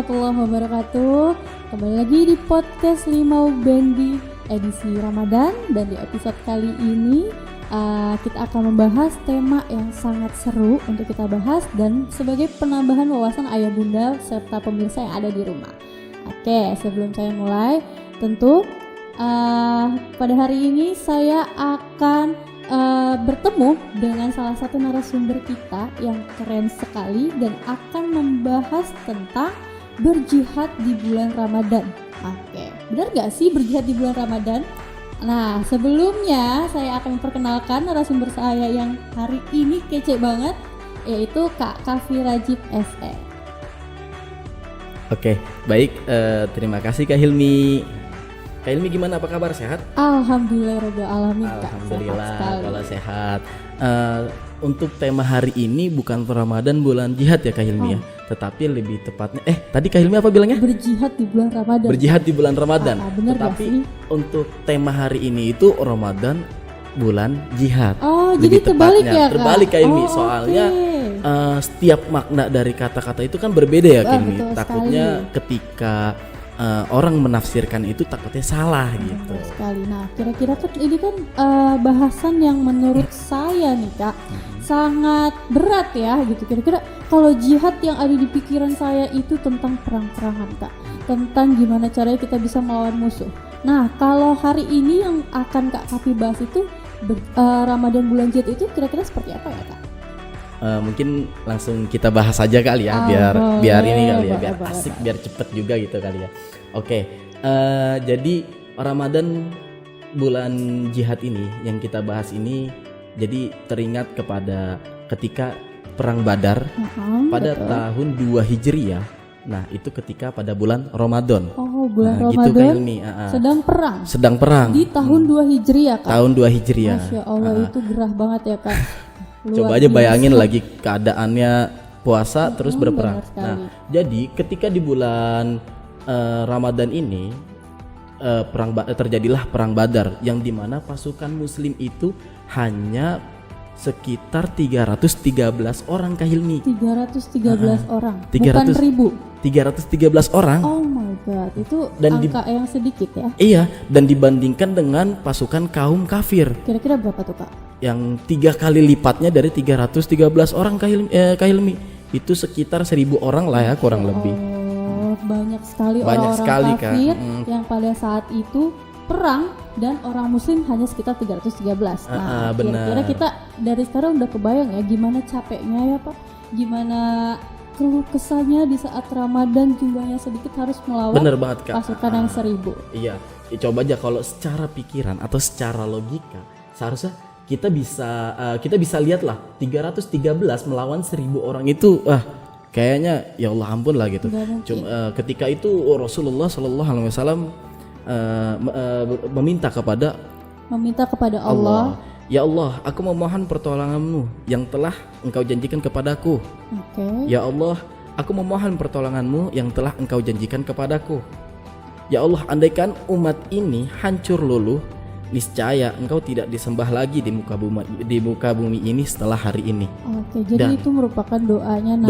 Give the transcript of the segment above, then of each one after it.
warahmatullahi wabarakatuh. Kembali lagi di podcast Limau Bendi edisi Ramadan. Dan di episode kali ini kita akan membahas tema yang sangat seru untuk kita bahas dan sebagai penambahan wawasan ayah bunda serta pemirsa yang ada di rumah. Oke, sebelum saya mulai, tentu pada hari ini saya akan bertemu dengan salah satu narasumber kita yang keren sekali dan akan membahas tentang berjihad di bulan Ramadan. Oke, benar gak sih berjihad di bulan Ramadan? Nah, sebelumnya saya akan memperkenalkan narasumber saya yang hari ini kece banget, yaitu Kak Kavi Rajib SE. Oke, baik, terima kasih Kak Hilmi. Kak Hilmi gimana, apa kabar, sehat? Alhamdulillah Alhamdulillah kalau sehat. Untuk tema hari ini bukan Ramadan bulan jihad ya Kak Hilmi ya, tetapi lebih tepatnya tadi Kak Hilmi apa bilangnya? Berjihad di bulan Ramadan. Berjihad di bulan Ramadan. Tetapi untuk tema hari ini itu Ramadan bulan jihad. Oh, lebih jadi terbalik ya Kak? Terbalik Kak Hilmi, soalnya setiap makna dari kata-kata itu kan berbeda ya Kak Hilmi. Takutnya ketika orang menafsirkan itu takutnya salah gitu. Sekali. Nah, kira-kira kan ini kan bahasan yang menurut saya nih Kak sangat berat ya gitu. Kira-kira kalau jihad yang ada di pikiran saya itu tentang perang-perangan Kak, tentang gimana caranya kita bisa melawan musuh. Nah, kalau hari ini yang akan Kak Kavi bahas itu Ramadan bulan jihad itu kira-kira seperti apa ya Kak? Mungkin langsung kita bahas aja kali ya, biar ini kali ya, biar asik, biar cepet juga gitu kali ya. Oke, jadi Ramadan bulan jihad ini yang kita bahas ini, jadi teringat kepada ketika perang Badar pada tahun 2 Hijriah. Nah, itu ketika pada bulan Ramadan. Oh, bulan Ramadan. Gitu Kak Hilmi. Sedang perang. Di tahun 2 Hijriah Kak. Tahun 2 Hijriah. Masya Allah, itu gerah banget ya Kak. Coba aja bayangin lagi keadaannya puasa terus berperang. Nah, jadi ketika di bulan Ramadan ini terjadilah perang Badar yang dimana pasukan Muslim itu hanya sekitar 313 orang Kak Hilmi. 313 orang. 300, bukan ribu. 313 orang. Oh my god, itu dan angka yang sedikit ya. Iya, dan dibandingkan dengan pasukan kaum kafir. Kira-kira berapa tuh Kak? Yang 3 kali lipatnya dari 313 orang Kak Hilmi. Itu sekitar 1000 orang lah ya kurang lebih. Banyak sekali orang-orang kafir yang pada saat itu perang dan orang muslim hanya sekitar 313. Nah, kira-kira kita dari sekarang udah kebayang ya gimana capeknya ya Pak, gimana keluh kesahnya di saat Ramadan jumlahnya sedikit harus melawan pasukan yang 1000. Iya, coba aja kalau secara pikiran atau secara logika seharusnya kita bisa lihat lah 313 melawan 1000 orang itu kayaknya ya Allah ampun lah gitu. Cuma ketika itu Rasulullah SAW meminta kepada Allah, ya Allah, aku memohon pertolonganmu yang telah engkau janjikan kepadaku. Ya Allah, aku memohon pertolonganmu yang telah engkau janjikan kepadaku. Ya Allah, andaikan umat ini hancur luluh, niscaya engkau tidak disembah lagi di muka bumi ini setelah hari ini. Oke, jadi itu merupakan doanya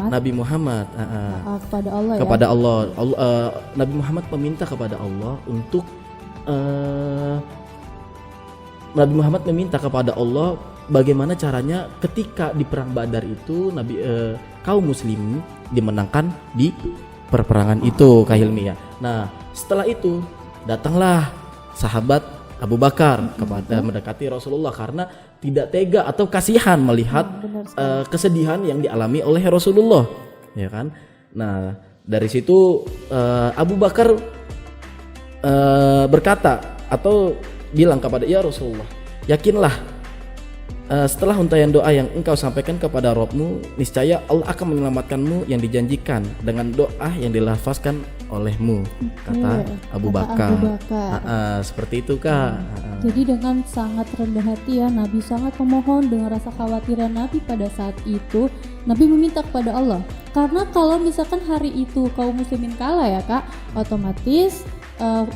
Nabi Muhammad kepada Allah kepada ya? Allah. Nabi Muhammad meminta kepada Allah untuk Nabi Muhammad meminta kepada Allah bagaimana caranya ketika di perang Badar itu kaum muslimin dimenangkan di perperangan itu Kak Hilmi ya. Nah, setelah itu datanglah sahabat Abu Bakar kepada mendekati Rasulullah karena tidak tega atau kasihan melihat kesedihan yang dialami oleh Rasulullah, ya kan? Nah, dari situ Abu Bakar berkata atau bilang kepada ya Rasulullah, yakinlah setelah untayan doa yang engkau sampaikan kepada Rabbmu, niscaya Allah akan menyelamatkanmu yang dijanjikan dengan doa yang dilafazkan olehmu, kata Abu Bakar. Seperti itu Kak. Jadi dengan sangat rendah hati ya, Nabi sangat memohon dengan rasa khawatiran Nabi pada saat itu. Nabi meminta kepada Allah, karena kalau misalkan hari itu kaum muslimin kalah ya Kak, otomatis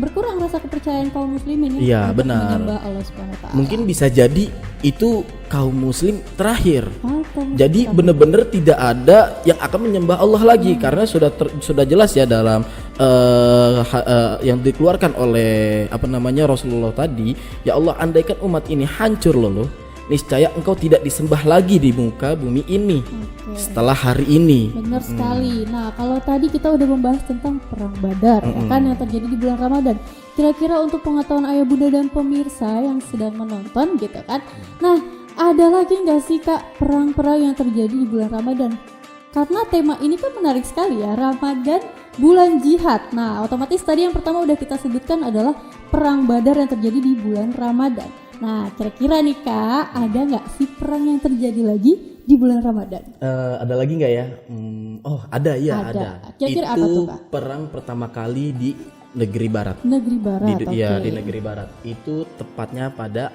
berkurang rasa kepercayaan kaum muslimin Iya, untuk benar. menyembah Allah Subhanahu wa taala. Mungkin bisa jadi itu kaum muslim terakhir. Kaum Jadi muslim. benar-benar tidak ada yang akan menyembah Allah lagi karena sudah jelas ya dalam yang dikeluarkan oleh Rasulullah tadi, ya Allah, andaikan umat ini hancur loh, niscaya engkau tidak disembah lagi di muka bumi ini setelah hari ini. Benar sekali. Nah, kalau tadi kita udah membahas tentang perang Badar, ya kan, yang terjadi di bulan Ramadan. Kira-kira untuk pengetahuan ayah bunda dan pemirsa yang sedang menonton gitu kan. Nah, ada lagi nggak sih Kak perang-perang yang terjadi di bulan Ramadan? Karena tema ini kan menarik sekali ya, Ramadan bulan jihad. Nah, otomatis tadi yang pertama udah kita sebutkan adalah perang Badar yang terjadi di bulan Ramadan. Nah, kira-kira nih Kak, ada nggak sih perang yang terjadi lagi di bulan Ramadan? Ada lagi nggak ya? Ada ya, ada. Kira-kira Itu apa tuh, Kak? perang pertama kali di negeri barat. Negeri Barat, Iya, oke. di negeri barat. Itu tepatnya pada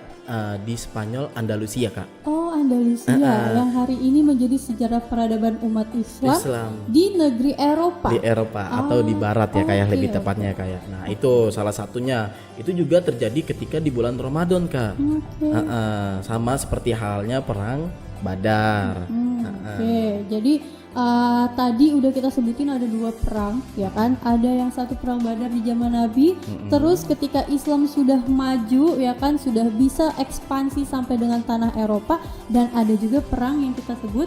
di Spanyol, Andalusia, Kak. Oh, Andalusia yang hari ini menjadi sejarah peradaban umat Islam di negeri Eropa. Di Eropa atau di barat ya, kayak lebih tepatnya kayak. Nah, itu salah satunya. Itu juga terjadi ketika di bulan Ramadan, Kak. Sama seperti halnya perang Badar. Oke, jadi tadi udah kita sebutin ada 2 perang, ya kan? Ada yang satu perang Badar di zaman Nabi, terus ketika Islam sudah maju, ya kan, sudah bisa ekspansi sampai dengan tanah Eropa, dan ada juga perang yang kita sebut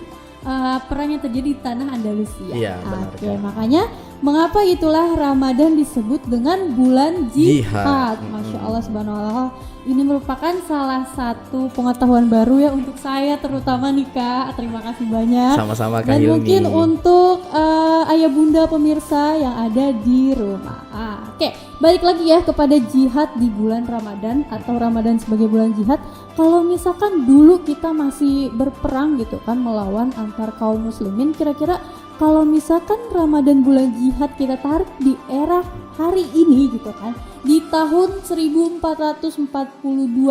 perang yang terjadi di tanah Andalusia. Iya, benar, Oke, Kak. makanya mengapa itulah Ramadan disebut dengan bulan jihad. Masya Allah subhanahu wa ta'ala. Ini merupakan salah satu pengetahuan baru ya untuk saya terutama nih Kak. Terima kasih banyak. Sama-sama, Kak Dan Hilmi. mungkin untuk ayah bunda pemirsa yang ada di rumah. Oke, balik lagi ya kepada jihad di bulan Ramadan atau Ramadan sebagai bulan jihad. Kalau misalkan dulu kita masih berperang gitu kan melawan antar kaum muslimin, kira-kira kalau misalkan Ramadan bulan jihad kita tarik di era hari ini gitu kan, di tahun 1442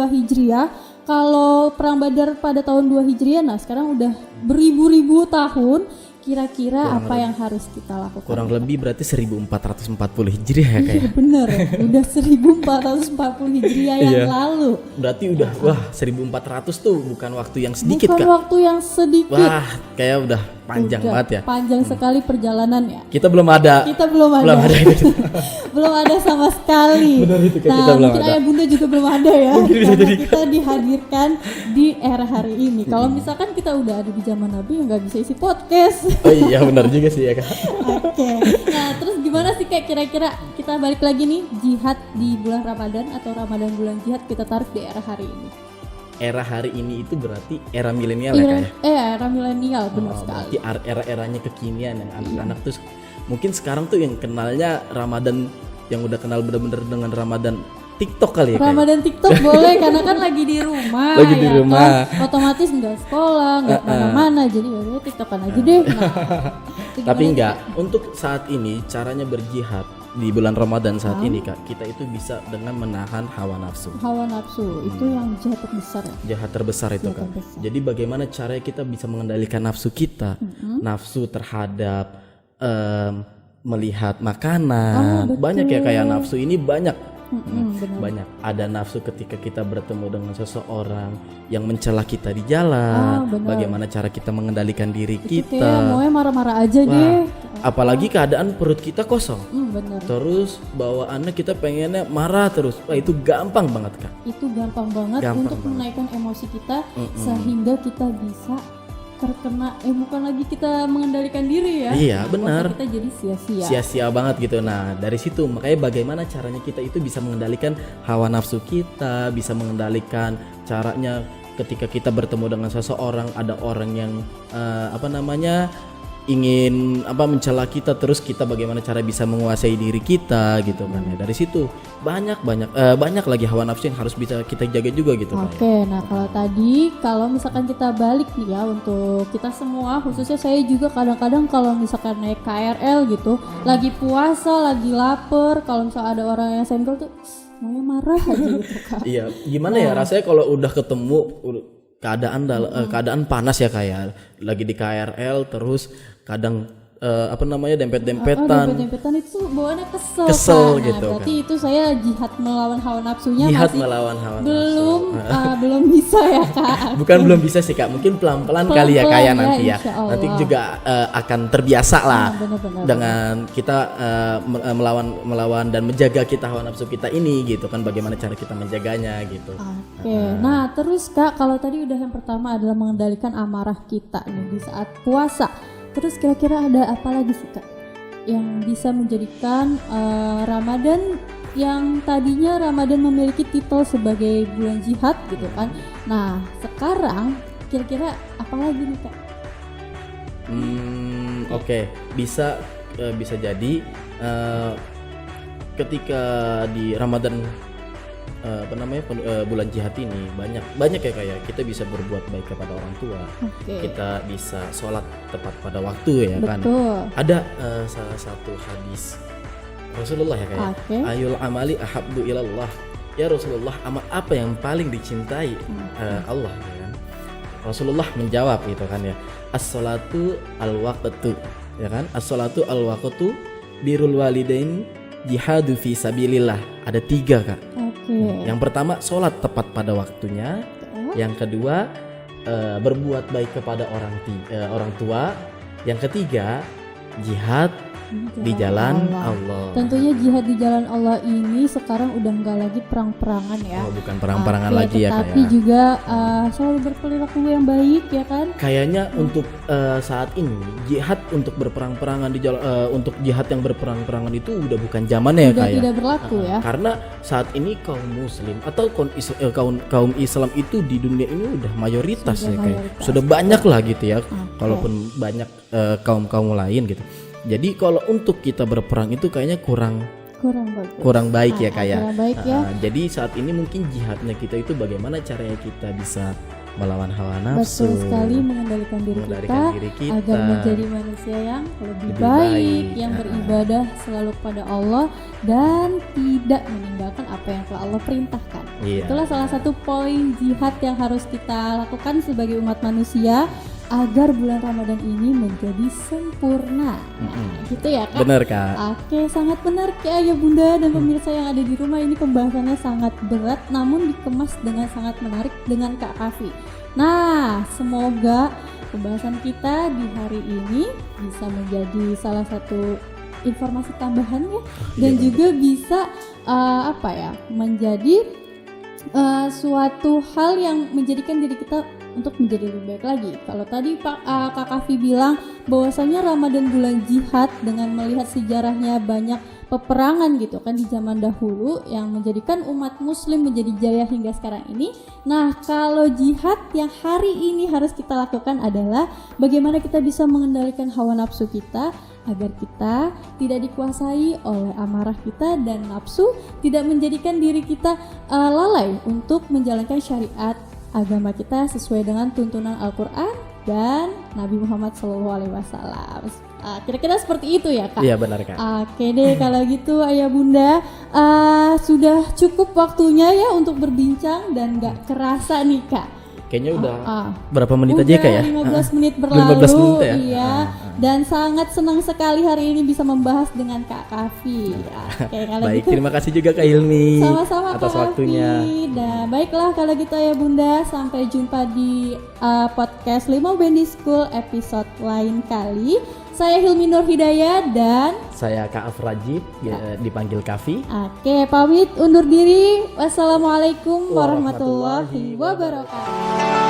Hijriah, kalau perang Badar pada tahun 2 Hijriah, nah sekarang udah beribu-ribu tahun, kira-kira apa yang harus kita lakukan? Kurang lebih berarti 1440 Hijriah ya, Kak. Iya bener, udah 1440 Hijriah yang lalu. Berarti udah 1400 tuh bukan waktu yang sedikit, Bukan Kak. waktu yang sedikit. Wah, kayak udah panjang Udah banget ya. Panjang sekali perjalanannya. Kita belum ada. Kita belum ada. Belum ada sama sekali. Benar itu, Kak, nah, kita belum mungkin ada. ayah bunda juga belum ada ya. Mungkin bisa Karena jadi. kita dihadirkan di era hari ini. Kalau misalkan kita udah ada di zaman Nabi, ya nggak bisa isi podcast. Oh iya, benar juga sih ya, Kak. Oke. Nah, terus gimana sih kayak kira-kira kita balik lagi nih jihad di bulan Ramadan atau Ramadan bulan jihad kita tarik di era hari ini. Era hari ini itu berarti era milenial ya, Kak ya. Era milenial benar sekali. Berarti era-eranya kekinian yang anak-anak tuh mungkin sekarang tuh yang kenalnya Ramadan, yang udah kenal bener-bener dengan Ramadan TikTok kali ya, Kak. Ramadan TikTok boleh karena kan lagi di rumah. Lagi di ya rumah. Kan? Otomatis nggak sekolah, nggak mana-mana, jadi ya TikTokan aja deh. Nah, itu Tapi gimana, enggak, Kak? untuk saat ini caranya berjihad di bulan Ramadan saat ini, Kak, kita itu bisa dengan menahan hawa nafsu. Hawa nafsu itu yang jahat terbesar ya. Jahat terbesar itu, Jahat Kak. terbesar. Jadi bagaimana caranya kita bisa mengendalikan nafsu kita, nafsu terhadap melihat makanan. Banyak ya, kayak nafsu ini banyak. Benar. Banyak. Ada nafsu ketika kita bertemu dengan seseorang yang mencela kita di jalan. benar. Bagaimana cara kita mengendalikan diri Itu kita. kayak maunya marah-marah aja Wah, deh. apalagi keadaan perut kita kosong. Benar. Terus bawaannya kita pengennya marah terus. Wah, itu gampang banget, Kak. Itu gampang banget Gampang untuk banget. menaikkan emosi kita sehingga kita bisa terkena bukan lagi kita mengendalikan diri ya. Iya, Nah, benar. puasa kita jadi sia-sia. Sia-sia banget gitu. Nah, dari situ makanya bagaimana caranya kita itu bisa mengendalikan hawa nafsu kita, bisa mengendalikan caranya ketika kita bertemu dengan seseorang, ada orang yang ingin mencela kita, terus kita bagaimana cara bisa menguasai diri kita gitu kan ya. Dari situ banyak lagi hawa nafsu yang harus bisa kita jaga juga gitu kan ya. Oke, nah kalau misalkan kita balik nih ya untuk kita semua, khususnya saya juga kadang-kadang kalau misalkan naik KRL gitu, lagi puasa, lagi lapar, kalau misalkan ada orang yang senggol tuh maunya marah aja gitu Kak. Iya, gimana ya rasanya kalau udah ketemu keadaan panas ya, kayak lagi di KRL terus kadang dempet-dempetan. Dempet-dempetan itu bawaannya kesel Kesel kan? gitu kan. Berarti itu saya jihad melawan hawa nafsunya Jihad masih melawan hawa belum bisa ya Kak. Bukan belum bisa sih Kak, mungkin pelan-pelan kali ya Kak ya nanti ya. Insya Allah. Nanti juga akan terbiasa lah Benar-benar. dengan kita melawan dan menjaga kita hawa nafsu kita ini gitu kan, bagaimana cara kita menjaganya gitu. Oke. Nah, terus Kak, kalau tadi udah yang pertama adalah mengendalikan amarah kita nih di saat puasa. Terus kira-kira ada apa lagi sih Kak yang bisa menjadikan Ramadan yang tadinya Ramadan memiliki titel sebagai bulan jihad gitu kan. Nah, sekarang kira-kira apa lagi nih Kak? Oke. Bisa jadi ketika di Ramadan bulan jihad ini banyak ya kayak kita bisa berbuat baik kepada orang tua. Kita bisa sholat tepat pada waktu ya. Betul. Kan ada salah satu hadis Rasulullah ya kayak ayul amali ahabbu ilallah, ya Rasulullah, amal apa yang paling dicintai Allah ya kan? Rasulullah menjawab gitu kan ya, as-salatu al-waqtu ya kan, as-salatu al-waqtu birrul walidain jihadu fi sabilillah. Ada 3 Kak. Yang pertama sholat tepat pada waktunya. Yang kedua berbuat baik kepada orang tua. Yang ketiga jihad di jalan Allah. Tentunya jihad di jalan Allah ini sekarang udah nggak lagi perang-perangan ya. Bukan perang-perangan lagi ya tapi juga selalu berperilaku yang baik ya kan. Kayaknya untuk saat ini jihad untuk berperang-perangan di jalan untuk jihad yang berperang-perangan itu udah bukan zamannya ya kayak. Tidak berlaku ya. Karena saat ini kaum muslim atau kaum Islam itu di dunia ini udah mayoritas ya kayak. Sudah banyak lah gitu ya. Walaupun banyak kaum lain gitu. Jadi kalau untuk kita berperang itu kayaknya kurang baik ya kayak. Jadi saat ini mungkin jihadnya kita itu bagaimana caranya kita bisa melawan hawa nafsu. Betul sekali, mengendalikan diri kita agar menjadi manusia yang lebih baik, yang beribadah selalu kepada Allah dan tidak meninggalkan apa yang telah Allah perintahkan. Itulah salah satu poin jihad yang harus kita lakukan sebagai umat manusia agar bulan Ramadan ini menjadi sempurna. Gitu ya Kak? Benar Kak. Oke, sangat benar Kak ya Bunda dan pemirsa yang ada di rumah. Ini pembahasannya sangat berat namun dikemas dengan sangat menarik dengan Kak Kafi. Nah, semoga pembahasan kita di hari ini bisa menjadi salah satu informasi tambahan ya. Dan juga bisa menjadi suatu hal yang menjadikan diri kita untuk menjadi lebih baik lagi. Kalau tadi Kak Kafi bilang bahwasanya Ramadan bulan jihad dengan melihat sejarahnya banyak peperangan gitu kan di zaman dahulu yang menjadikan umat muslim menjadi jaya hingga sekarang ini. Nah, kalau jihad yang hari ini harus kita lakukan adalah bagaimana kita bisa mengendalikan hawa nafsu kita agar kita tidak dikuasai oleh amarah kita dan nafsu, tidak menjadikan diri kita lalai untuk menjalankan syariat agama kita sesuai dengan tuntunan Al-Quran dan Nabi Muhammad SAW. Kira-kira seperti itu ya Kak? Iya benar Kak. Oke deh kalau gitu Ayah Bunda, sudah cukup waktunya ya untuk berbincang dan gak kerasa nih Kak. Kayaknya udah berapa menit aja Kak ya? 15 menit berlalu. 15 menit ya? Iya. Dan sangat senang sekali hari ini bisa membahas dengan Kak Kafi. Oke, kalau baik, gitu, terima kasih juga Kak Hilmi sama-sama atas Kak waktunya. Nah, baiklah kalau gitu ya Bunda, sampai jumpa di podcast Limau Bendi School episode lain kali. Saya Hilmi Nur Hidayah dan saya Kak Afrajib, dipanggil Kafi. Oke, pamit undur diri. Wassalamualaikum warahmatullahi wabarakatuh.